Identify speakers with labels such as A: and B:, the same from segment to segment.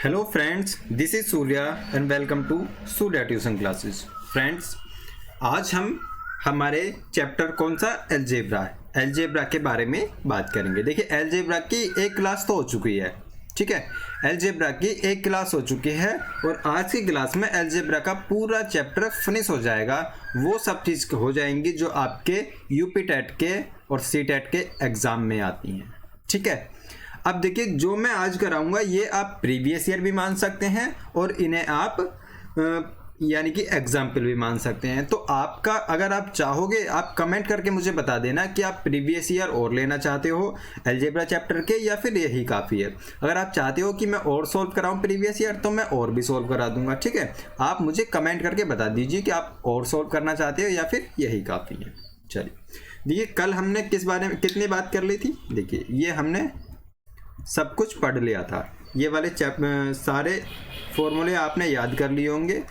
A: Hello friends, this is Surya and welcome to Surya tuition classes. Friends, आज हम हमारे chapter कौन सा एलजेब्रा के बारे में बात करेंगे। देखिए, एलजेब्रा की एक क्लास तो हो चुकी है, ठीक है। एलजेब्रा की एक क्लास हो चुकी है और आज की क्लास में एलजेब्रा का पूरा चैप्टर फिनिश हो जाएगा। वो सब चीज़ हो जाएंगी जो आपके यूपी टेट के और सी टेट के एग्ज़ाम में आती हैं, ठीक है। अब देखिए, जो मैं आज कराऊंगा ये आप प्रीवियस ईयर भी मान सकते हैं और इन्हें आप यानी कि एग्जाम्पल भी मान सकते हैं। तो आपका, अगर आप चाहोगे, आप कमेंट करके मुझे बता देना कि आप प्रीवियस ईयर और लेना चाहते हो एलजेब्रा चैप्टर के या फिर यही काफ़ी है। अगर आप चाहते हो कि मैं और सोल्व कराऊं प्रीवियस ईयर तो मैं और भी सोल्व करा दूंगा, ठीक है। आप मुझे कमेंट करके बता दीजिए कि आप और सोल्व करना चाहते हो या फिर यही काफ़ी है। चलिए, देखिए कल हमने किस बारे में कितनी बात कर ली थी। देखिए, ये हमने सब कुछ पढ़ लिया था। ये वाले सारे फॉर्मूले आपने याद कर लिए होंगे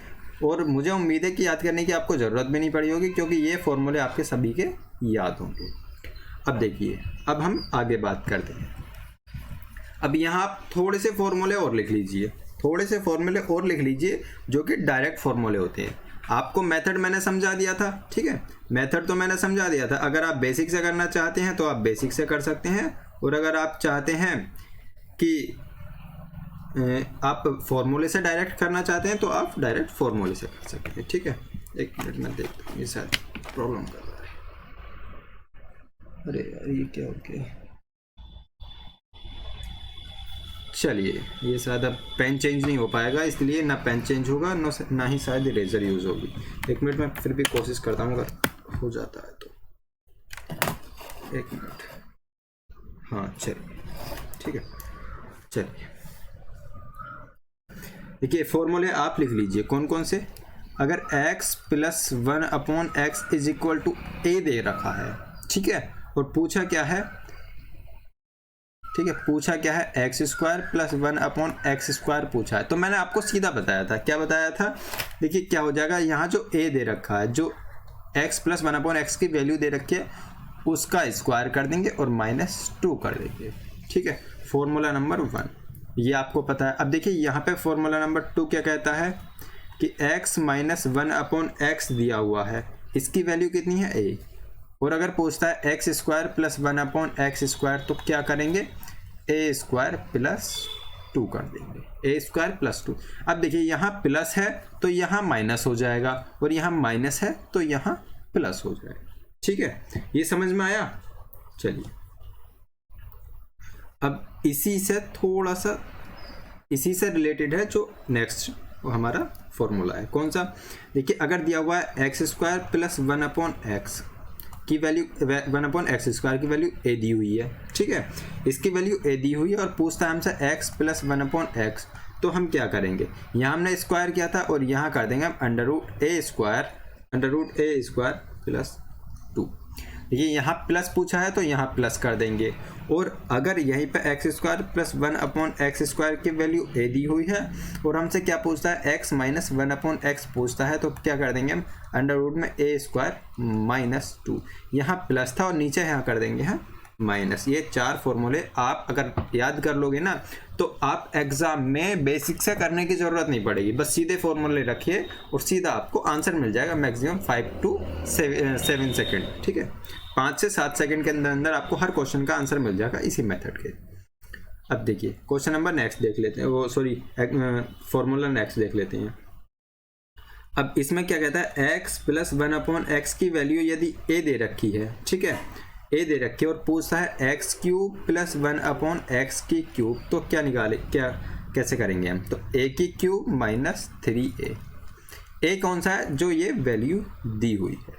A: और मुझे उम्मीद है कि याद करने की आपको ज़रूरत भी नहीं पड़ी होगी, क्योंकि ये फॉर्मूले आपके सभी के याद होंगे। अब देखिए, अब हम आगे बात करते हैं। अब यहाँ आप थोड़े से फॉर्मूले और लिख लीजिए, जो कि डायरेक्ट फॉर्मूले होते हैं। आपको मेथड मैंने समझा दिया था, ठीक है। मेथड तो मैंने समझा दिया था। अगर आप बेसिक से करना चाहते हैं तो आप बेसिक से कर सकते हैं, और अगर आप चाहते हैं कि आप फॉर्मूले से डायरेक्ट करना चाहते हैं तो आप डायरेक्ट फॉर्मूले से कर सकते हैं, ठीक है। एक मिनट में देखता हूँ, ये शायद प्रॉब्लम कर रहा है। अरे यार, ये क्या हो गया। चलिए, ये शायद अब पेन चेंज नहीं हो पाएगा, इसलिए ना पेन चेंज होगा ना ही शायद इरेजर यूज़ होगी। एक मिनट में फिर भी कोशिश करता हूँ, अगर हो जाता है तो। एक मिनट, हाँ चलिए, ठीक है। चलिए, देखिए फॉर्मूले आप लिख लीजिए कौन कौन से। अगर x plus 1/x is equal to a दे रखा है, ठीक है, और पूछा क्या है, ठीक है, पूछा क्या है, एक्स स्क्वायर प्लस 1/x² पूछा है। तो मैंने आपको सीधा बताया था, क्या बताया था। देखिए क्या हो जाएगा, यहाँ जो a दे रखा है, जो x प्लस 1/x की वैल्यू दे रखी है, उसका स्क्वायर कर देंगे और -2 कर देंगे, ठीक है। फॉर्मूला नंबर 1 ये आपको पता है। अब देखिए, यहाँ पे फॉर्मूला नंबर 2 क्या कहता है कि x माइनस 1/x दिया हुआ है, इसकी वैल्यू कितनी है a, और अगर पूछता है एक्स स्क्वायर प्लस 1/x² तो क्या करेंगे, a² प्लस 2 कर देंगे, a² प्लस 2। अब देखिए, यहाँ प्लस है तो यहाँ माइनस हो जाएगा, और यहाँ माइनस है तो यहाँ प्लस हो जाएगा, ठीक है। ये समझ में आया। चलिए, अब इसी से रिलेटेड है जो नेक्स्ट हमारा फॉर्मूला है। कौन सा, देखिए, अगर दिया हुआ है x² प्लस 1/x की वैल्यू, 1/x² की वैल्यू a दी हुई है, ठीक है। इसकी वैल्यू a दी हुई है और पूछता है हमसे x प्लस 1/x, तो हम क्या करेंगे, यहाँ हमने स्क्वायर किया था और यहाँ कर देंगे हम √a² प्लस 2। देखिए, यहाँ प्लस पूछा है तो यहाँ प्लस कर देंगे, और अगर यहीं पे x² प्लस 1/x² की वैल्यू a दी हुई है और हमसे क्या पूछता है, x माइनस 1/x पूछता है, तो क्या कर देंगे हम, √a² माइनस 2। यहाँ प्लस था और नीचे यहाँ कर देंगे हम माइनस। ये 4 फॉर्मूले आप अगर याद कर लोगे ना, तो आप एग्जाम में बेसिक से करने की ज़रूरत नहीं पड़ेगी। बस सीधे फॉर्मूले रखिए और सीधा आपको आंसर मिल जाएगा मैक्सिमम 5 से 7 सेकेंड, ठीक है। 5 से 7 सेकेंड के अंदर अंदर आपको हर क्वेश्चन का आंसर मिल जाएगा इसी मेथड के। अब देखिए, क्वेश्चन नंबर नेक्स्ट देख लेते हैं, फॉर्मूला नेक्स्ट देख लेते हैं। अब इसमें क्या कहता है, x प्लस 1/x की वैल्यू यदि a दे रखी है, ठीक है, a दे रखी है और पूछता है x³ प्लस 1/x की क्यूब, तो क्या निकाले, कैसे करेंगे हम, तो a की क्यूब माइनस 3a। a कौन सा है, जो ये वैल्यू दी हुई है,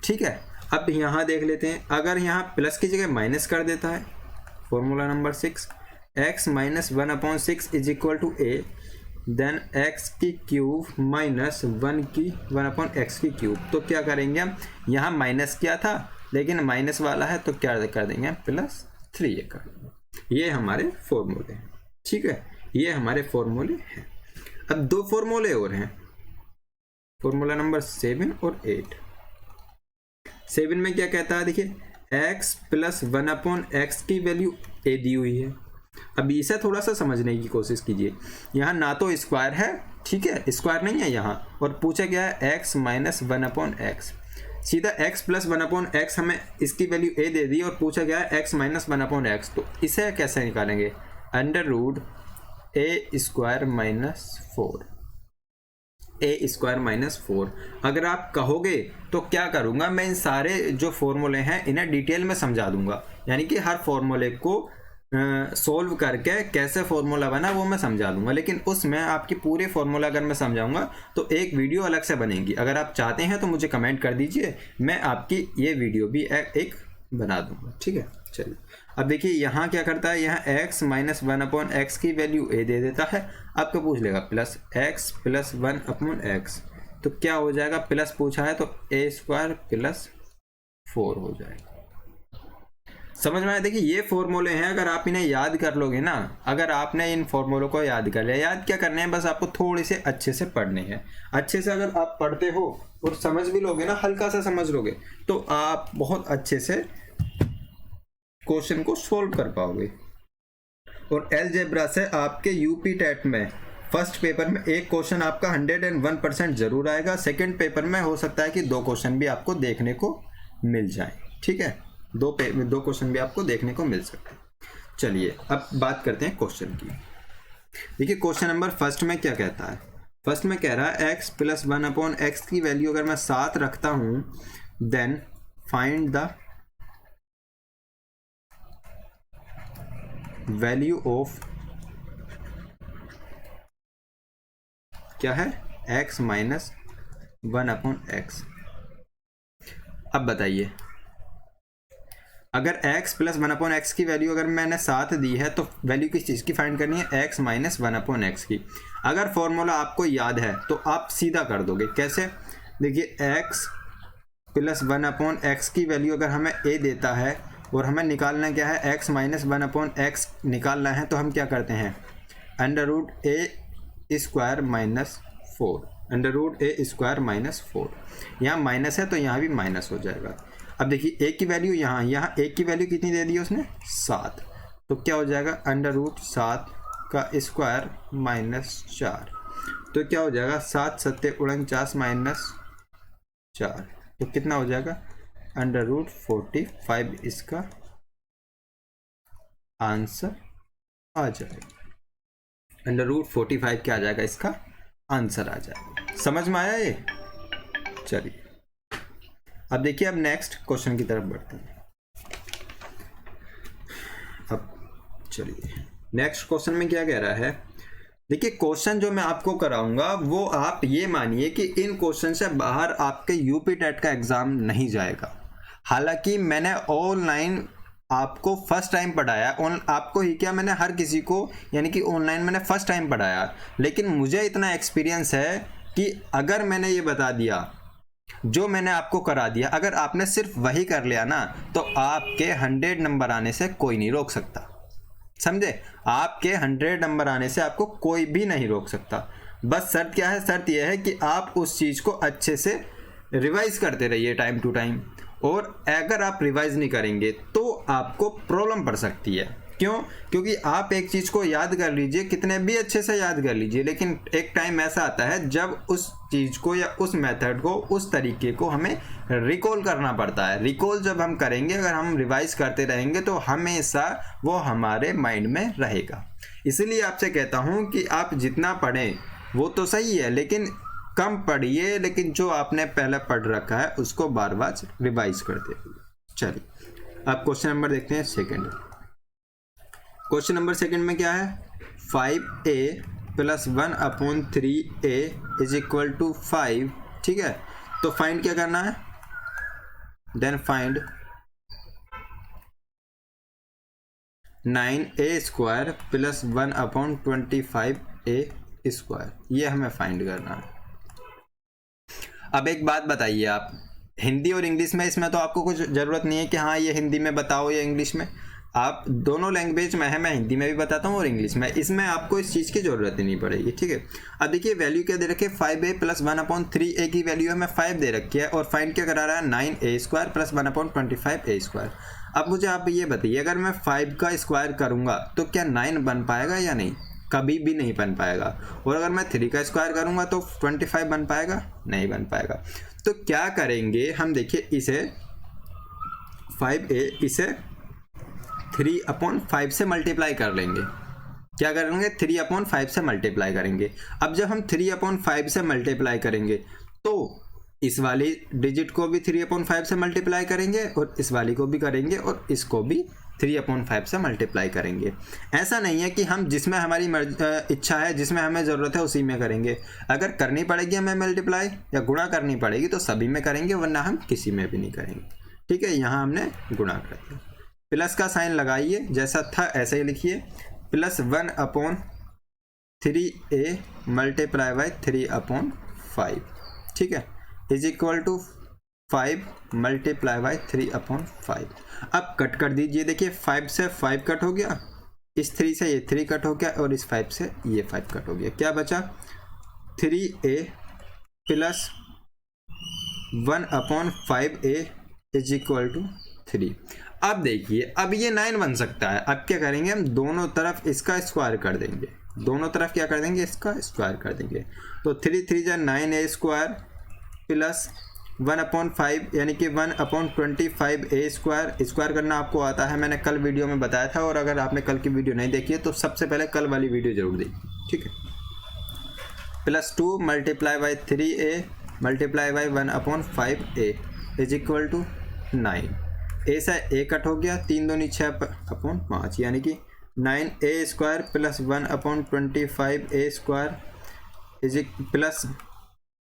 A: ठीक है। अब यहाँ देख लेते हैं, अगर यहाँ प्लस की जगह माइनस कर देता है, formula number 6, x minus 1/6 is equal to a, then x की क्यूब माइनस 1/x की क्यूब, तो क्या करेंगे हम, यहाँ माइनस किया था लेकिन माइनस वाला है तो क्या कर देंगे, प्लस 3a कर देंगे। ये हमारे फॉर्मूले हैं, ठीक है, ये हमारे फॉर्मूले हैं। अब 2 फॉर्मूले और हैं, फॉर्मूला नंबर 7 और 8। 7 में क्या कहता है, देखिए, x प्लस 1/x की वैल्यू a दी हुई है अब इसे थोड़ा सा समझने की कोशिश कीजिए। यहाँ ना तो स्क्वायर है, ठीक है, स्क्वायर नहीं है यहाँ, और पूछा गया है x माइनस 1/x। सीधा x प्लस 1/x हमें इसकी वैल्यू a दे दी और पूछा गया है x माइनस 1/x। तो इसे कैसे निकालेंगे? Under root a square minus 4, a square minus 4। अगर आप कहोगे तो क्या करूँगा, मैं इन सारे जो फॉर्मूले हैं इन्हें डिटेल में समझा दूंगा, यानी कि हर फॉर्मूले को सोल्व करके कैसे फॉर्मूला बना वो मैं समझा दूंगा। लेकिन उसमें आपकी पूरे फॉर्मूला अगर मैं समझाऊंगा तो एक वीडियो अलग से बनेगी। अगर आप चाहते हैं तो मुझे कमेंट कर दीजिए, मैं आपकी ये वीडियो भी एक बना दूंगा, ठीक है। चलिए अब देखिए यहाँ क्या करता है, यहाँ x माइनस 1/x की वैल्यू a दे देता है। आपको पूछ लेगा प्लस x प्लस 1/x, तो क्या हो जाएगा, प्लस पूछा है तो a स्क्वायर प्लस 4 हो जाएगा। समझ में आया? देखिए ये फॉर्मूले हैं, अगर आप इन्हें याद कर लोगे ना, अगर आपने इन फॉर्मूलों को याद कर लिया, याद क्या करने हैं, बस आपको थोड़े से अच्छे से पढ़ने हैं। अच्छे से अगर आप पढ़ते हो और समझ भी लोगे ना, हल्का सा समझ लोगे, तो आप बहुत अच्छे से क्वेश्चन को सोल्व कर पाओगे। और अलजेब्रा से आपके यूपी टेट में फर्स्ट पेपर में एक क्वेश्चन आपका 101% जरूर आएगा। सेकंड पेपर में हो सकता है कि 2 क्वेश्चन भी आपको देखने को मिल जाए, ठीक है, 2 क्वेश्चन भी आपको देखने को मिल सकते हैं। चलिए अब बात करते हैं क्वेश्चन की। देखिए क्वेश्चन नंबर फर्स्ट में क्या कहता है, फर्स्ट में कह रहा है x प्लस 1/x की वैल्यू अगर मैं 7 रखता हूं, then find the value of, क्या है, x माइनस 1/x। अब बताइए, अगर x प्लस 1/x की वैल्यू अगर मैंने 7 दी है तो वैल्यू किस चीज़ की फाइंड करनी है, x माइनस 1/x की। अगर फॉर्मूला आपको याद है तो आप सीधा कर दोगे। कैसे? देखिए x प्लस 1/x की वैल्यू अगर हमें a देता है और हमें निकालना क्या है, x माइनस 1/x निकालना है, तो हम क्या करते हैं, under root a square minus 4, under root a square minus 4। यहाँ माइनस है तो यहाँ भी माइनस हो जाएगा। अब देखिए a की वैल्यू यहाँ a की वैल्यू कितनी दे दी है उसने, 7, तो क्या हो जाएगा, अंडर रूट 7 का स्क्वायर माइनस 4, तो क्या हो जाएगा, 7 7 49 माइनस 4, तो कितना हो जाएगा, अंडर रूट 45 इसका आंसर आ जाएगा। अंडर रूट 45 क्या आ जाएगा, इसका आंसर आ जाएगा। समझ में आया ये? चलिए अब देखिए, अब नेक्स्ट क्वेश्चन की तरफ बढ़ते हैं। अब चलिए नेक्स्ट क्वेश्चन में क्या कह रहा है। देखिए क्वेश्चन जो मैं आपको कराऊंगा वो आप ये मानिए कि इन क्वेश्चन से बाहर आपके यूपी टेट का एग्जाम नहीं जाएगा। हालांकि मैंने ऑनलाइन आपको फर्स्ट टाइम पढ़ाया, आपको ही क्या, मैंने हर किसी को, यानी कि ऑनलाइन मैंने फर्स्ट टाइम पढ़ाया, लेकिन मुझे इतना एक्सपीरियंस है कि अगर मैंने ये बता दिया, जो मैंने आपको करा दिया, अगर आपने सिर्फ वही कर लिया ना, तो आपके 100 नंबर आने से कोई नहीं रोक सकता। समझे? आपके 100 नंबर आने से आपको कोई भी नहीं रोक सकता। बस शर्त क्या है, शर्त यह है कि आप उस चीज़ को अच्छे से रिवाइज करते रहिए टाइम टू टाइम, और अगर आप रिवाइज नहीं करेंगे तो आपको प्रॉब्लम पड़ सकती है। क्यों? क्योंकि आप एक चीज़ को याद कर लीजिए, कितने भी अच्छे से याद कर लीजिए, लेकिन एक टाइम ऐसा आता है जब उस चीज़ को या उस मेथड को, उस तरीके को हमें रिकॉल करना पड़ता है। रिकॉल जब हम करेंगे, अगर हम रिवाइज करते रहेंगे तो हमेशा वो हमारे माइंड में रहेगा। इसलिए आपसे कहता हूँ कि आप जितना पढ़ें वो तो सही है, लेकिन कम पढ़िए, लेकिन जो आपने पहले पढ़ रखा है उसको बार बार रिवाइज करते रहिए। चलिए अब क्वेश्चन नंबर देखते हैं सेकंड। क्वेश्चन नंबर सेकंड में क्या है, 5a plus 1/3a is equal to 5, ठीक है। तो फाइंड क्या करना है, then find 9a square plus 1/25a square, ये हमें फाइंड करना है। अब एक बात बताइए, आप हिंदी और इंग्लिश में, इसमें तो आपको कुछ ज़रूरत नहीं है कि हाँ ये हिंदी में बताओ या इंग्लिश में, आप दोनों लैंग्वेज में है, मैं हिंदी में भी बताता हूँ और इंग्लिश में, इसमें आपको इस चीज़ की ज़रूरत ही नहीं पड़ेगी, ठीक है। अब देखिए वैल्यू क्या दे रखी है, 5a प्लस 1/3a की वैल्यू हमें 5 दे रखी है, और फाइंड क्या करा रहा है, 9a square plus 1/25a square. अब मुझे आप ये बताइए, अगर मैं 5 का स्क्वायर करूँगा तो क्या 9 बन पाएगा या नहीं? कभी भी नहीं बन पाएगा। और अगर मैं 3 का स्क्वायर करूँगा तो 25 बन पाएगा? नहीं बन पाएगा। तो क्या करेंगे हम, देखिए इसे 5a इसे 3/5 से मल्टीप्लाई कर लेंगे। क्या करेंगे? 3/5 से मल्टीप्लाई करेंगे। अब जब हम 3/5 से मल्टीप्लाई करेंगे तो इस वाली डिजिट को भी 3/5 से मल्टीप्लाई करेंगे और इस वाली को भी करेंगे और इसको भी 3/5 से मल्टीप्लाई करेंगे। ऐसा नहीं है कि हम जिसमें हमारी इच्छा है, जिसमें हमें ज़रूरत है उसी में करेंगे। अगर करनी पड़ेगी हमें मल्टीप्लाई या गुणा करनी पड़ेगी तो सभी में करेंगे, वरना हम किसी में भी नहीं करेंगे। ठीक है, यहाँ हमने गुणा कर दिया। प्लस का साइन लगाइए, जैसा था ऐसे ही लिखिए, +1/3a मल्टीप्लाई बाई 3/5। ठीक है, is equal to 5 multiply by 3/5। अब कट कर दीजिए, देखिए 5 से 5 कट हो गया, इस 3 से ये 3 कट हो गया और इस 5 से ये 5 कट हो गया। क्या बचा? 3a plus 1/5a is equal to 3। अब देखिए, अब ये 9 बन सकता है। अब क्या करेंगे हम, दोनों तरफ इसका स्क्वायर कर देंगे। दोनों तरफ क्या कर देंगे? इसका स्क्वायर कर देंगे। तो 3 3 जा 9a स्क्वायर प्लस 1/5 यानी कि 1/25a स्क्वायर। स्क्वायर करना आपको आता है, मैंने कल वीडियो में बताया था। और अगर आपने कल की वीडियो नहीं देखी है तो सबसे पहले कल वाली वीडियो जरूर देखिए। ठीक है, plus 2 multiply by 3a multiply by 1/5a is equal to 9। A से ए कट हो गया, 3 दूनी 6/5 यानी कि 9a square plus 1/25a square is plus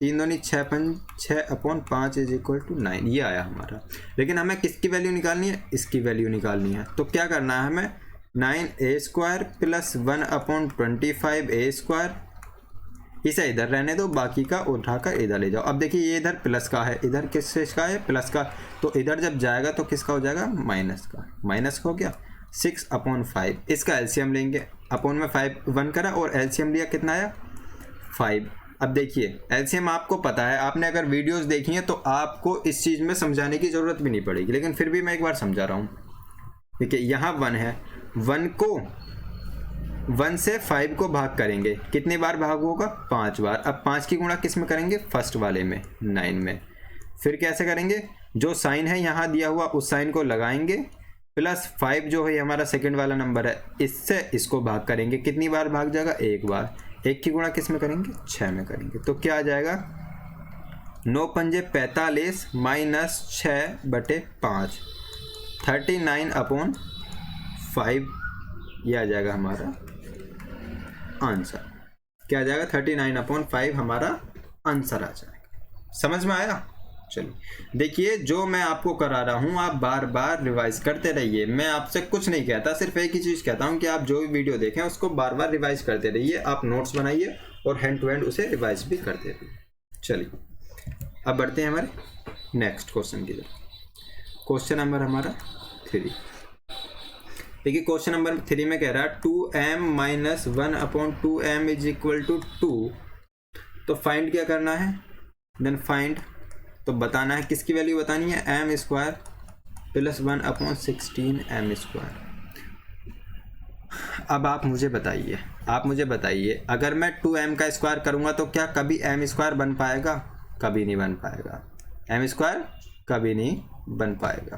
A: 3 दूनी 6/5 इज इक्वल टू 9। ये आया हमारा। लेकिन हमें किसकी वैल्यू निकालनी है? इसकी वैल्यू निकालनी है। तो क्या करना है हमें? 9a square plus 1/25a square, इसे इधर रहने दो, बाकी का उठाकर इधर ले जाओ। अब देखिए ये इधर प्लस का है, इधर किसका है? प्लस का। तो इधर जब जाएगा तो किसका हो जाएगा? माइनस का। माइनस हो गया 6/5। इसका एलसीएम लेंगे, अपोन में 5 1 करा और एलसीएम लिया, कितना आया? 5। अब देखिए एलसीएम आपको पता है, आपने अगर वीडियोस देखी हैं तो आपको इस चीज़ में समझाने की ज़रूरत भी नहीं पड़ेगी, लेकिन फिर भी मैं एक बार समझा रहा हूँ। देखिए यहाँ 1 है, 1 से 5 को भाग करेंगे, कितनी बार भाग होगा? 5 बार। अब 5 की गुणा किस में करेंगे? फर्स्ट वाले में, 9 में। फिर कैसे करेंगे? जो साइन है यहाँ दिया हुआ उस साइन को लगाएंगे, प्लस 5 जो है हमारा सेकंड वाला नंबर है, इससे इसको भाग करेंगे। कितनी बार भाग जाएगा? 1 बार। 1 की गुणा किस में करेंगे? 6 में करेंगे। तो क्या आ जाएगा? 9 पंजे 45 माइनस 6/5 39/5। यह आ जाएगा हमारा आंसर। क्या आ जाएगा? 39/5 हमारा आंसर आ जाएगा। समझ में आया? चलिए देखिए, जो मैं आपको करा रहा हूँ आप बार बार रिवाइज करते रहिए। मैं आपसे कुछ नहीं कहता, सिर्फ एक ही चीज़ कहता हूँ कि आप जो भी वीडियो देखें उसको बार बार रिवाइज करते रहिए। आप नोट्स बनाइए और हैंड टू हैंड उसे रिवाइज भी करते रहिए। चलिए अब बढ़ते हैं हमारे नेक्स्ट क्वेश्चन की तरफ। क्वेश्चन नंबर हमारा 3। देखिए क्वेश्चन नंबर 3 में कह रहा है 2m minus 1/2m is equal to 2। तो फाइंड क्या करना है? देन फाइंड, तो बताना है, किसकी वैल्यू बतानी है? m square plus 1/16m square. अब आप मुझे बताइए अगर मैं 2m का स्क्वायर करूँगा तो क्या कभी m स्क्वायर बन पाएगा? कभी नहीं बन पाएगा। m स्क्वायर कभी नहीं बन पाएगा।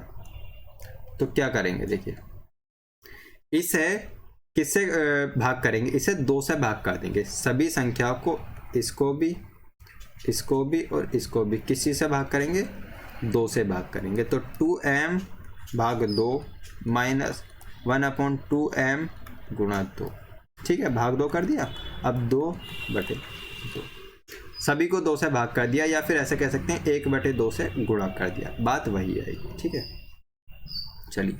A: तो क्या करेंगे? देखिए इसे किससे भाग करेंगे? इसे 2 से भाग कर देंगे। सभी संख्याओं को, इसको भी और इसको भी किसी से भाग करेंगे? 2 से भाग करेंगे। तो 2m भाग 2 माइनस 1/2m गुणा 2। ठीक है, भाग 2 कर दिया। अब 2/2 सभी को 2 से भाग कर दिया, या फिर ऐसे कह सकते हैं 1/2 से गुणा कर दिया, बात वही आएगी। ठीक है, चलिए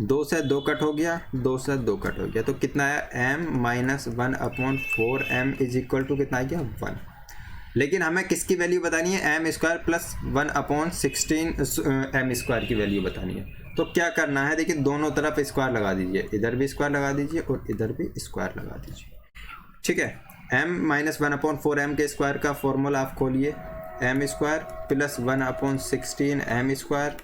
A: 2 से 2 कट हो गया, 2 से 2 कट हो गया। तो कितना आया? m minus 1/4m is equal to कितना आ गया? 1। लेकिन हमें किसकी वैल्यू बतानी है? m square plus 1/16m square की वैल्यू बतानी है। तो क्या करना है? देखिए दोनों तरफ स्क्वायर लगा दीजिए, इधर भी स्क्वायर लगा दीजिए और इधर भी स्क्वायर लगा दीजिए। ठीक है, m माइनस 1/4m के स्क्वायर का फॉर्मूला आप खोलिए, m square plus 1/16m square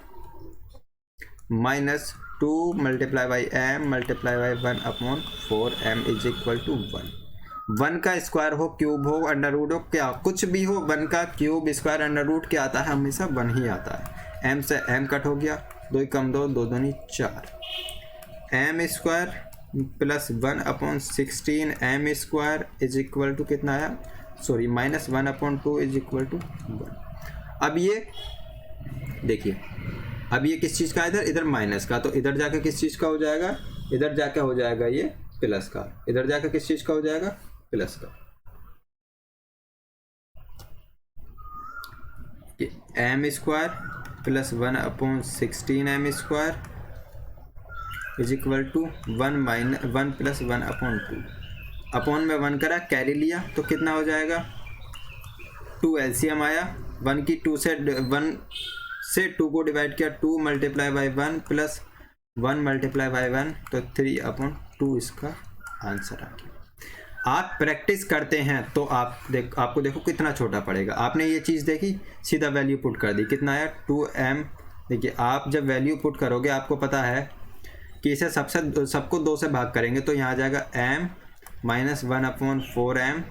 A: minus 2 multiply by m multiply by 1/4 m is equal to 1। 1 का स्क्वायर हो, क्यूब हो, अंडर रूट हो, क्या कुछ भी हो, 1 का क्यूब स्क्वायर अंडर रूट क्या आता है, हमेशा 1 ही आता है। एम से एम कट हो गया, 2 कम 2, 2 दूनी 4, m square plus 1/16 m square is equal to कितना आया, sorry minus 1/2 is equal to 1। अब ये देखिए, अब ये किस चीज़ का, इधर माइनस का, तो इधर जाकर किस चीज़ का हो जाएगा, इधर जाकर हो जाएगा ये प्लस का, इधर जाकर किस चीज़ का हो जाएगा, प्लस का। M square plus 1/16 m square is equal to 1 plus 1/2। Upon में 1 करा, कैरी लिया तो कितना हो जाएगा, 2 एलसीएम आया, 1 की 2 से 2 को डिवाइड किया, 2 multiply by 1 plus 1 multiply by 1, तो 3/2 इसका आंसर आ गया। आप प्रैक्टिस करते हैं तो आपको देखो कितना छोटा पड़ेगा। आपने ये चीज़ देखी, सीधा वैल्यू पुट कर दी, कितना आया 2m। देखिए आप जब वैल्यू पुट करोगे आपको पता है कि इसे सबको 2 से भाग करेंगे तो यहाँ आ जाएगा m माइनस 1/4m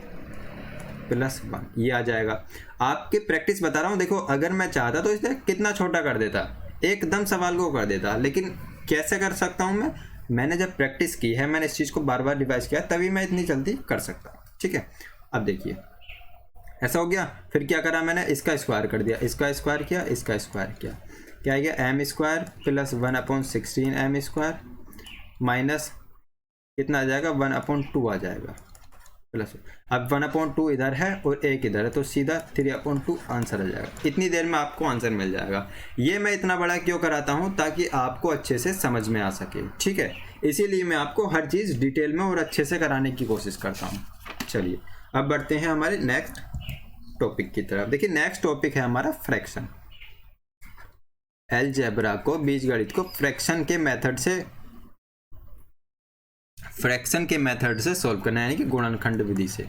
A: प्लस 1, ये आ जाएगा। आपकी प्रैक्टिस बता रहा हूँ। देखो अगर मैं चाहता तो इसे कितना छोटा कर देता, एकदम सवाल को कर देता, लेकिन कैसे कर सकता हूँ मैंने जब प्रैक्टिस की है, मैंने इस चीज़ को बार बार रिवाइज किया, तभी मैं इतनी जल्दी कर सकता हूँ। ठीक है, अब देखिए ऐसा हो गया। फिर क्या करा मैंने, इसका स्क्वायर कर दिया, इसका स्क्वायर किया, इसका स्क्वायर किया, क्या आ गया m square plus 1/16 m square minus कितना आ जाएगा 1/2 आ जाएगा प्लस। अब 1/2 इधर है और 1 इधर है, तो सीधा 3/2 आंसर आ जाएगा। इतनी देर में आपको आंसर मिल जाएगा। ये मैं इतना बड़ा क्यों कराता हूँ, ताकि आपको अच्छे से समझ में आ सके। ठीक है, इसीलिए मैं आपको हर चीज़ डिटेल में और अच्छे से कराने की कोशिश करता हूँ। चलिए अब बढ़ते हैं हमारे नेक्स्ट टॉपिक की तरफ। देखिए नेक्स्ट टॉपिक है हमारा फ्रैक्शन। अलजेब्रा को, बीजगणित को फ्रैक्शन के मेथड से सॉल्व करना है, यानी कि गुणनखंड विधि से।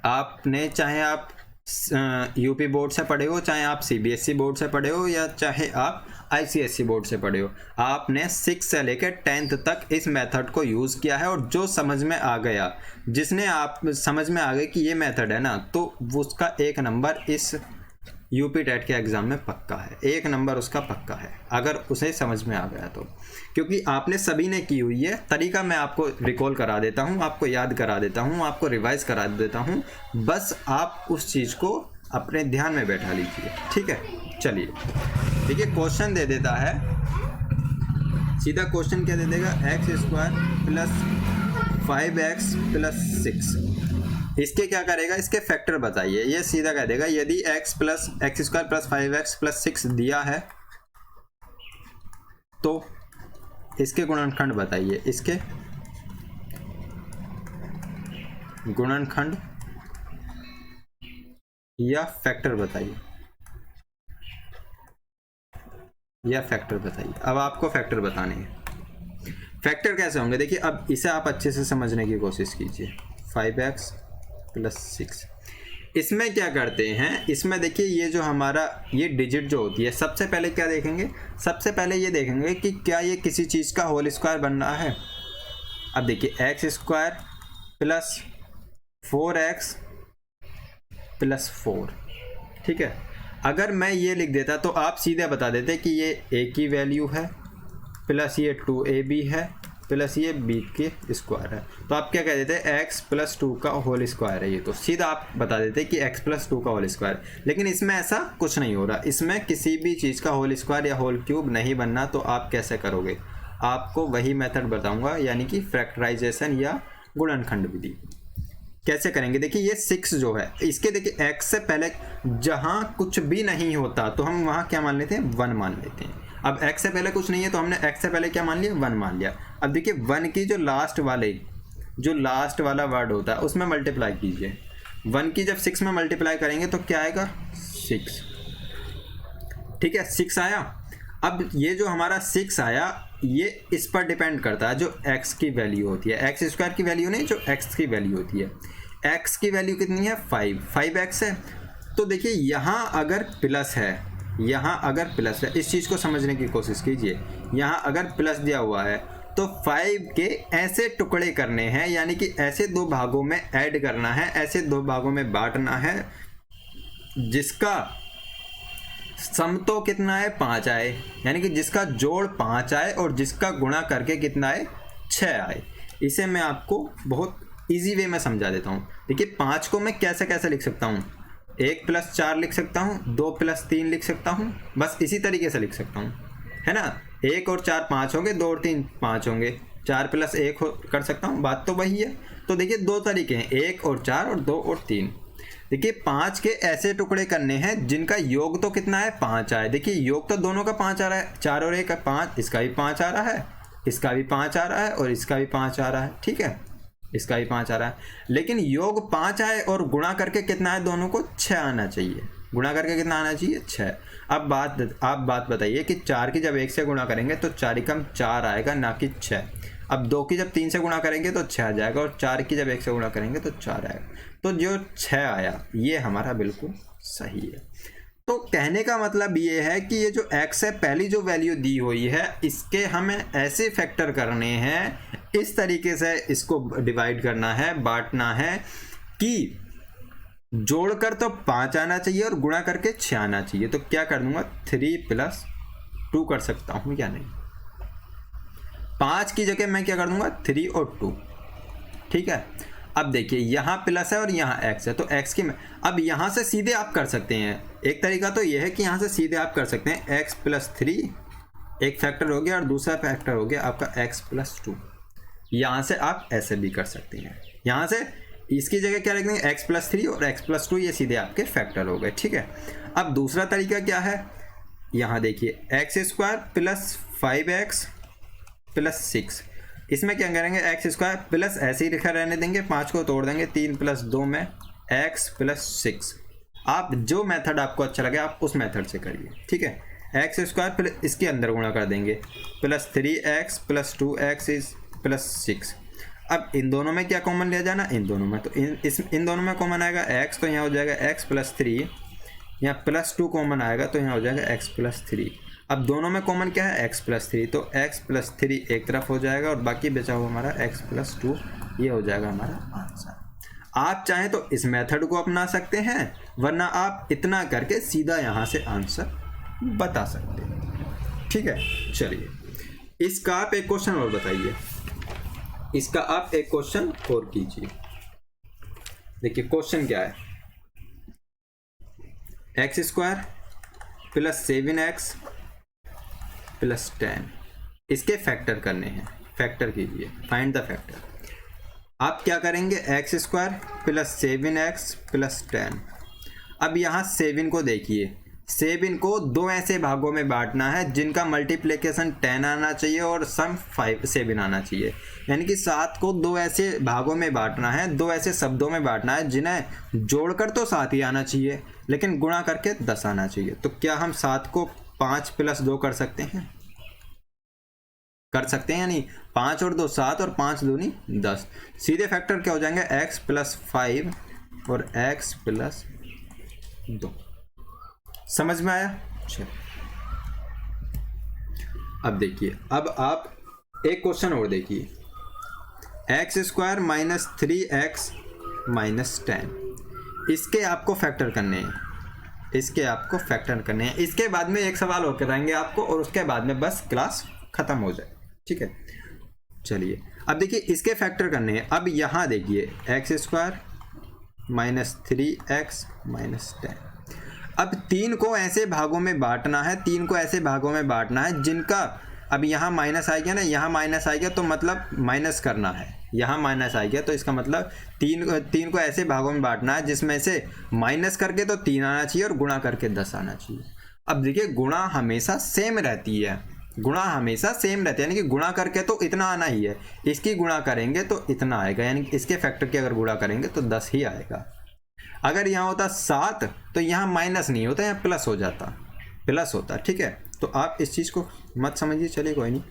A: आपने चाहे आप यूपी बोर्ड से पढ़े हो, चाहे आप सीबीएसई बोर्ड से पढ़े हो, या चाहे आप आईसीएसई बोर्ड से पढ़े हो, आपने 6 से लेकर 10th तक इस मेथड को यूज़ किया है। और जो समझ में आ गया, जिसने आप समझ में आ गए कि ये मेथड है ना, तो उसका 1 नंबर इस यूपी टेट के एग्ज़ाम में पक्का है। 1 नंबर उसका पक्का है, अगर उसे समझ में आ गया तो। क्योंकि आपने सभी ने की हुई है। तरीका मैं आपको रिकॉल करा देता हूँ, आपको याद करा देता हूँ, आपको रिवाइज करा देता हूँ, बस आप उस चीज़ को अपने ध्यान में बैठा लीजिए। ठीक है, चलिए देखिए क्वेश्चन दे देता है, सीधा क्वेश्चन क्या दे देगा, x² प्लस 5x प्लस 6। इसके क्या करेगा, इसके फैक्टर बताइए। ये सीधा कह देगा यदि x² प्लस 5x प्लस 6 दिया है तो इसके गुणनखंड बताइए। इसके गुणनखंड या फैक्टर बताइए, या फैक्टर बताइए। अब आपको फैक्टर बताने हैं। फैक्टर कैसे होंगे, देखिए अब इसे आप अच्छे से समझने की कोशिश कीजिए। 5x प्लस 6, इसमें क्या करते हैं, इसमें देखिए ये जो हमारा ये डिजिट जो होती है, सबसे पहले क्या देखेंगे, सबसे पहले ये देखेंगे कि क्या ये किसी चीज़ का होल स्क्वायर बन रहा है। अब देखिए x² प्लस 4x प्लस 4, ठीक है। अगर मैं ये लिख देता तो आप सीधे बता देते कि ये a की वैल्यू है प्लस ये 2ab है प्लस ये b के स्क्वायर है। तो आप क्या कह देते हैं, x प्लस 2 का होल स्क्वायर है ये, तो सीधा आप बता देते कि x प्लस 2 का होल स्क्वायर। लेकिन इसमें ऐसा कुछ नहीं हो रहा, इसमें किसी भी चीज़ का होल स्क्वायर या होल क्यूब नहीं बनना। तो आप कैसे करोगे, आपको वही मेथड बताऊंगा, यानी कि फैक्टराइजेशन या गुणनखंड विधि। कैसे करेंगे, देखिए ये 6 जो है, इसके देखिए x से पहले जहाँ कुछ भी नहीं होता तो हम वहाँ क्या मान लेते हैं, 1 मान लेते हैं। अब x से पहले कुछ नहीं है तो हमने x से पहले क्या मान लिया, 1 मान लिया। अब देखिए 1 की जो लास्ट वाला वर्ड होता है उसमें मल्टीप्लाई कीजिए। 1 की जब 6 में मल्टीप्लाई करेंगे तो क्या आएगा, 6, ठीक है, 6 आया। अब ये जो हमारा 6 आया, ये इस पर डिपेंड करता है जो x की वैल्यू होती है, x² की वैल्यू नहीं, जो x की वैल्यू होती है। x की वैल्यू कितनी है, 5x है। तो देखिए यहाँ अगर प्लस है, यहाँ अगर प्लस है, इस चीज़ को समझने की कोशिश कीजिए। यहाँ अगर प्लस दिया हुआ है तो 5 के ऐसे टुकड़े करने हैं, यानी कि ऐसे दो भागों में ऐड करना है, ऐसे दो भागों में बांटना है जिसका सम तो कितना है 5 आए, यानी कि जिसका जोड़ 5 आए और जिसका गुणा करके कितना आए 6 आए। इसे मैं आपको बहुत इजी वे में समझा देता हूँ। देखिए 5 को मैं कैसे कैसे लिख सकता हूँ, 1 + 4 लिख सकता हूँ, 2 + 3 लिख सकता हूँ, बस इसी तरीके से लिख सकता हूँ, है ना। 1 और 4 5 होंगे, 2 और 3 5 होंगे, 4 + 1 कर सकता हूँ, बात तो वही है। तो देखिए दो तरीके हैं, 1 और 4 और 2 और 3। देखिए 5 के ऐसे टुकड़े करने हैं जिनका योग तो कितना है 5 आए। देखिए योग तो दोनों का 5 आ रहा है, 4 और 1 5, इसका भी 5 आ रहा है, इसका भी 5 आ रहा है और इसका भी 5 आ रहा है, ठीक है, इसका भी 5 आ रहा है। लेकिन योग 5 आए और गुणा करके कितना है, दोनों को 6 आना चाहिए। गुणा करके कितना आना चाहिए 6। अब आप बात बताइए कि 4 की जब 1 से गुणा करेंगे तो 4 × 4 आएगा, ना कि 6। अब 2 की जब 3 से गुणा करेंगे तो 6 आ जाएगा और 4 की जब 1 से गुणा करेंगे तो 4 आएगा। तो जो 6 आया ये हमारा बिल्कुल सही है। तो कहने का मतलब ये है कि ये जो x है, पहली जो वैल्यू दी हुई है, इसके हमें ऐसे फैक्टर करने हैं, इस तरीके से इसको डिवाइड करना है, बांटना है कि जोड़कर तो 5 आना चाहिए और गुणा करके 6 आना चाहिए। तो क्या कर दूंगा, 3 + 2 कर सकता हूं या नहीं। 5 की जगह मैं क्या कर दूंगा 3 और 2, ठीक है। अब देखिए यहाँ प्लस है और यहाँ x है, तो x की अब यहाँ से सीधे आप कर सकते हैं। एक तरीका तो ये है कि यहाँ से सीधे आप कर सकते हैं x + 3, एक फैक्टर हो गया और दूसरा फैक्टर हो गया आपका x + 2। यहाँ से आप ऐसे भी कर सकते हैं, यहाँ से इसकी जगह क्या लिख देंगे x + 3 और x + 2, ये सीधे आपके फैक्टर हो गए, ठीक है। अब दूसरा तरीका क्या है, यहाँ देखिए x² + 5x + 6, इसमें क्या करेंगे x² प्लस ऐसे ही लिखा रहने देंगे, 5 को तोड़ देंगे, 3 + 2 में x + 6। आप जो मेथड आपको अच्छा लगे आप उस मेथड से करिए, ठीक है। x² प्लस इसके अंदर गुणा कर देंगे, +3x + 2x + 6। अब इन दोनों में क्या कॉमन लिया जाना, इन दोनों में, तो इन दोनों में कॉमन आएगा x, तो यहाँ हो जाएगा x + 3, यहाँ +2 कॉमन आएगा तो यहाँ हो जाएगा x + 3। अब दोनों में कॉमन क्या है x + 3, तो x + 3 एक तरफ हो जाएगा और बाकी बचा हुआ हमारा x + 2, ये हो जाएगा हमारा आंसर। आप चाहें तो इस मेथड को अपना सकते हैं, वरना आप इतना करके सीधा यहाँ से आंसर बता सकते हैं, ठीक है। चलिए इसका आप एक क्वेश्चन और बताइए, इसका आप एक क्वेश्चन और कीजिए। देखिए क्वेश्चन क्या है, x² + 7x + 10, इसके फैक्टर करने हैं, फैक्टर कीजिए, फाइंड द फैक्टर। आप क्या करेंगे x² + 7x + 10। अब यहाँ 7 को देखिए, 7 को 2 ऐसे भागों में बांटना है जिनका मल्टीप्लिकेशन 10 आना चाहिए और सम 7 आना चाहिए, यानी कि 7 को 2 ऐसे भागों में बांटना है, 2 ऐसे शब्दों में बांटना है जिन्हें जोड़कर तो 7 ही आना चाहिए लेकिन गुणा करके 10 आना चाहिए। तो क्या हम 7 को 5 + 2 कर सकते हैं, कर सकते हैं या नहीं। 5 और 2 7 और 5 दूनी 10, सीधे फैक्टर क्या हो जाएंगे x + 5 और x + 2। समझ में आया। चलो अब देखिए, अब आप एक क्वेश्चन और देखिए, x² - 3x - 10, इसके आपको फैक्टर करने हैं, इसके आपको फैक्टर करने हैं। इसके बाद में एक सवाल और कराएंगे आपको और उसके बाद में बस क्लास खत्म हो जाए, ठीक है। चलिए अब देखिए इसके फैक्टर करने हैं। अब यहाँ देखिए x² - 3x - 10। अब 3 को ऐसे भागों में बांटना है, 3 को ऐसे भागों में बांटना है जिनका, अब यहाँ माइनस आ गया ना, यहाँ माइनस आ गया तो मतलब माइनस करना है, यहाँ माइनस आ गया तो इसका मतलब 3 को ऐसे भागों में बांटना है जिसमें से माइनस करके तो 3 आना चाहिए और गुणा करके 10 आना चाहिए। अब देखिए गुणा हमेशा सेम रहती है, गुणा हमेशा सेम रहती है, यानी कि गुणा करके तो इतना आना ही है, इसकी गुणा करेंगे तो इतना आएगा, यानी कि इसके फैक्टर की अगर गुणा करेंगे तो 10 ही आएगा। अगर यहाँ होता 7 तो यहाँ माइनस नहीं होता, यहाँ प्लस हो जाता, प्लस होता, ठीक है। तो आप इस चीज़ को मत समझिए, चलिए कोई नहीं।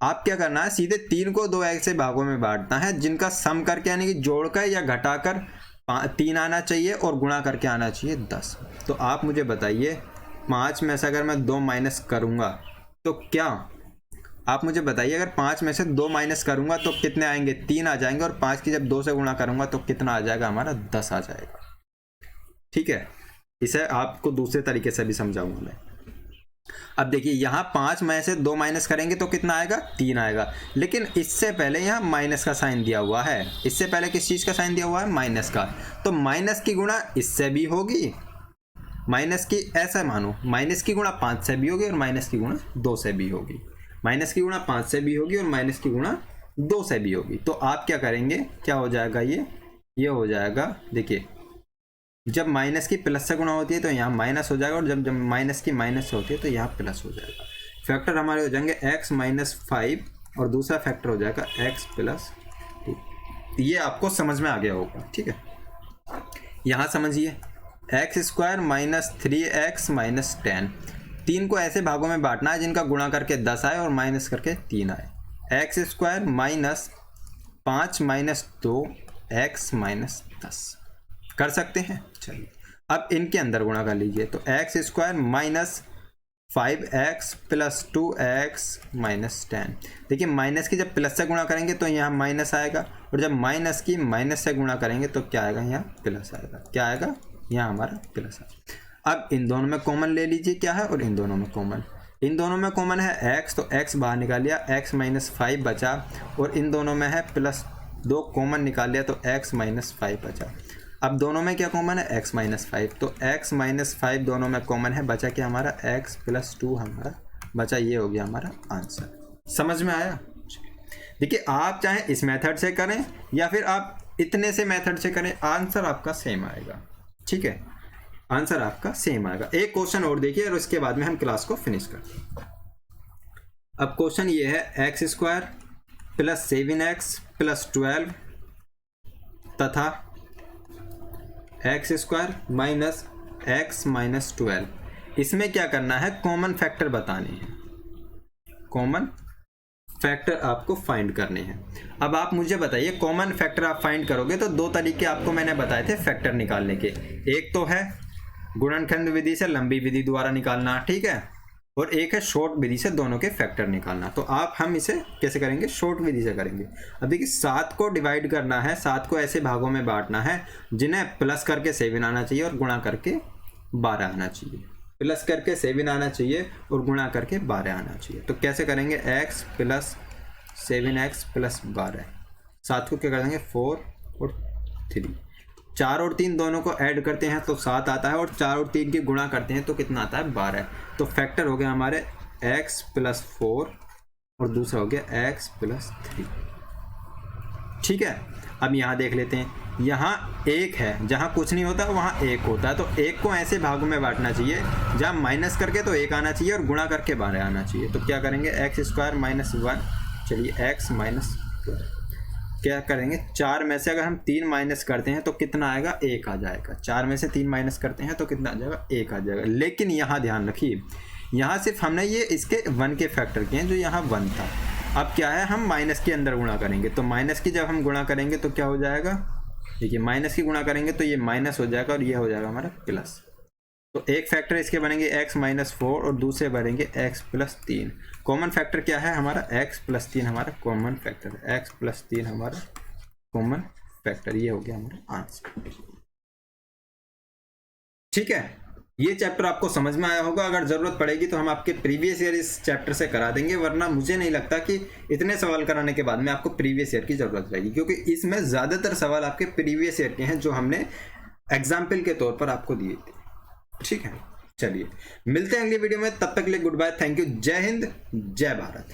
A: आप क्या करना है, सीधे 3 को 2 ऐसे भागों में बांटना है जिनका सम करके यानी कि जोड़कर या घटाकर 3 आना चाहिए और गुणा करके आना चाहिए 10। तो आप मुझे बताइए 5 में से अगर मैं 2 माइनस करूँगा तो क्या, आप मुझे बताइए, अगर 5 में से 2 माइनस करूँगा तो कितने आएंगे, 3 आ जाएंगे, और 5 की जब 2 से गुणा करूँगा तो कितना आ जाएगा हमारा, 10 आ जाएगा। ठीक है, इसे आपको दूसरे तरीके से भी समझाऊंगा मैं। अब देखिए यहाँ 5 में से 2 माइनस करेंगे तो कितना आएगा, 3 आएगा, लेकिन इससे पहले यहाँ माइनस का साइन दिया हुआ है। इससे पहले किस चीज़ का साइन दिया हुआ है, माइनस का। तो माइनस की गुणा इससे भी होगी, माइनस की, ऐसा मानो माइनस की गुणा 5 से भी होगी और माइनस की गुणा 2 से भी होगी, माइनस की गुणा 5 से भी होगी और माइनस की गुणा 2 से भी होगी। तो आप क्या करेंगे, क्या हो जाएगा, ये हो जाएगा, देखिए जब माइनस की प्लस से गुणा होती है तो यहाँ माइनस हो जाएगा, और जब माइनस की माइनस से होती है तो यहाँ प्लस हो जाएगा। फैक्टर हमारे हो जाएंगे x-5 और दूसरा फैक्टर हो जाएगा x+2। ये आपको समझ में आ गया होगा। ठीक है, यहाँ समझिए x² - 3x - 10, 3 को ऐसे भागों में बांटना है जिनका गुणा करके 10 आए और माइनस करके 3 आए। x² - 5 - 2 x - 10 कर सकते हैं। चलिए अब इनके अंदर गुणा कर लीजिए, तो x² - 5x + 2x - 10। देखिए माइनस की जब प्लस से गुणा करेंगे तो यहाँ माइनस आएगा, और जब माइनस की माइनस से गुणा करेंगे तो क्या आएगा, यहाँ प्लस आएगा। क्या आएगा, यहाँ हमारा प्लस आएगा। अब इन दोनों में कॉमन ले लीजिए क्या है, और इन दोनों में कॉमन, इन दोनों में कॉमन है x, तो x बाहर निकाल लिया, x - 5 बचा, और इन दोनों में है +2 कॉमन निकाल लिया तो x - 5 बचा। अब दोनों में क्या कॉमन है, x - 5, तो x - 5 दोनों में कॉमन है, बचा क्या हमारा, x+2 हमारा बचा। ये हो गया हमारा आंसर। समझ में आया। देखिए आप चाहे इस मेथड से करें या फिर आप इतने से मेथड से करें, आंसर आपका सेम आएगा। ठीक है, आंसर आपका सेम आएगा। एक क्वेश्चन और देखिए और उसके बाद में हम क्लास को फिनिश करते हैं। अब क्वेश्चन ये है x² + 7x + 12 तथा x² - x - 12, इसमें क्या करना है, कॉमन फैक्टर बताने हैं, कॉमन फैक्टर आपको फाइंड करने हैं। अब आप मुझे बताइए, कॉमन फैक्टर आप फाइंड करोगे तो 2 तरीके आपको मैंने बताए थे फैक्टर निकालने के। एक तो है गुणनखंड विधि से लंबी विधि द्वारा निकालना, ठीक है, और एक है शॉर्ट विधि से दोनों के फैक्टर निकालना। तो हम इसे कैसे करेंगे, शॉर्ट विधि से करेंगे। अब देखिए 7 को डिवाइड करना है, 7 को ऐसे भागों में बांटना है जिन्हें प्लस करके 7 आना चाहिए और गुणा करके 12 आना चाहिए। प्लस करके 7 आना चाहिए और गुणा करके 12 आना चाहिए। तो कैसे करेंगे, x + 7x + 12, 7 को क्या कर देंगे 4 और 3, 4 और 3 दोनों को ऐड करते हैं तो 7 आता है, और 4 और 3 की गुणा करते हैं तो कितना आता है, 12। तो फैक्टर हो गया हमारे x + 4 और दूसरा हो गया x + 3। ठीक है, अब यहाँ देख लेते हैं, यहाँ 1 है, जहाँ कुछ नहीं होता वहाँ 1 होता है। तो 1 को ऐसे भागों में बांटना चाहिए जहाँ माइनस करके तो 1 आना चाहिए और गुणा करके 12 आना चाहिए। तो क्या करेंगे, x² - 1, चलिए x - 12, क्या करेंगे, 4 में से अगर हम 3 माइनस करते हैं तो कितना आएगा, 1 आ जाएगा। 4 में से 3 माइनस करते हैं तो कितना आ जाएगा, 1 आ जाएगा। लेकिन यहाँ ध्यान रखिए, यहाँ सिर्फ हमने ये इसके 1 के फैक्टर किए हैं, जो यहाँ 1 था। अब क्या है, हम माइनस के अंदर गुणा करेंगे, तो माइनस की जब हम गुणा करेंगे तो क्या हो जाएगा, देखिए माइनस की गुणा करेंगे तो ये माइनस हो जाएगा और ये हो जाएगा हमारा प्लस। तो एक फैक्टर इसके बनेंगे x - 4 और दूसरे बनेंगे x + 3। कॉमन फैक्टर क्या है हमारा, x + 3 हमारा कॉमन फैक्टर, x + 3 हमारा कॉमन फैक्टर। ये हो गया हमारा आंसर। ठीक है, ये चैप्टर आपको समझ में आया होगा। अगर जरूरत पड़ेगी तो हम आपके प्रीवियस ईयर इस चैप्टर से करा देंगे, वरना मुझे नहीं लगता कि इतने सवाल कराने के बाद में आपको प्रीवियस ईयर की जरूरत रहेगी, क्योंकि इसमें ज्यादातर सवाल आपके प्रीवियस ईयर के हैं जो हमने एग्जाम्पल के तौर पर आपको दिए थे। ठीक है, चलिए मिलते हैं अगली वीडियो में, तब तक के लिए गुड बाय, थैंक यू, जय हिंद, जय भारत।